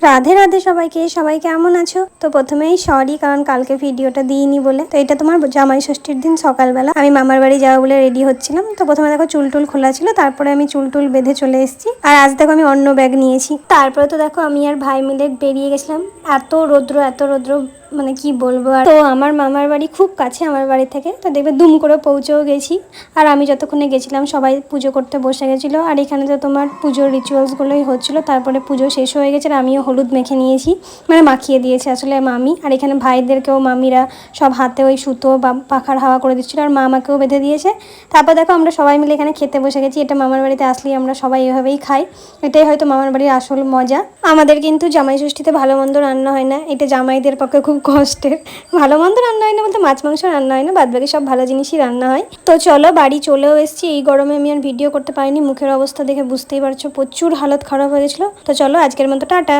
রাধে রাধে সবাইকে। সবাই কেমন আছো? তো প্রথমেই সরি, কারণ কালকে ভিডিওটা দিইনি বলে। তো এটা তোমার জামাই ষষ্ঠীর দিন সকালবেলা আমি মামার বাড়ি যাবো বলে রেডি হচ্ছিলাম। তো প্রথমে দেখো চুল টুল খোলা ছিল, তারপরে আমি চুল টুল বেঁধে চলে এসেছি। আর আজ দেখো আমি অন্য ব্যাগ নিয়েছি। তারপরে তো দেখো আমি আর ভাই মিলে বেরিয়ে গেছিলাম। এত রৌদ্র এত রৌদ্র, মানে কি বলবো। আর তো আমার মামার বাড়ি খুব কাছে আমার বাড়ি থেকে, তো দেখবে দুম করে পৌঁছেও গেছি। আর আমি যতক্ষণে গেছিলাম সবাই পুজো করতে বসে গেছিলো। আর এখানে তো তোমার পুজোর রিচুয়ালসগুলোই হচ্ছিলো। তারপরে পুজো শেষ হয়ে গেছে আর আমিও হলুদ মেখে নিয়েছি, মানে মাখিয়ে দিয়েছে আসলে মামি। আর এখানে ভাইদেরকেও মামিরা সব হাতে ওই সুতো বা পাখার হাওয়া করে দিচ্ছিলো, আর মা আমাকেও বেঁধে দিয়েছে। তারপর দেখো আমরা সবাই মিলে এখানে খেতে বসে গেছি। এটা মামার বাড়িতে আসলেই আমরা সবাই এভাবেই খাই। এটাই হয়তো মামার বাড়ির আসল মজা। আমাদের কিন্তু জামাই ষষ্ঠীতে ভালো মন্দ রান্না হয় না, এটা জামাইদের পক্ষে খুব কষ্টের। ভালো মন্দ রান্না হয় না বলতে মাছ মাংস রান্না হয় না, বাদবাকি সব ভালো জিনিসই রান্না হয়। তো চলো বাড়ি চলেও এসেছি। এই গরমে আমি আর ভিডিও করতে পারিনি, মুখের অবস্থা দেখে বুঝতেই পারছো প্রচুর হালত খারাপ হয়ে গেছিলো। তো চলো আজকের মতো টাটা।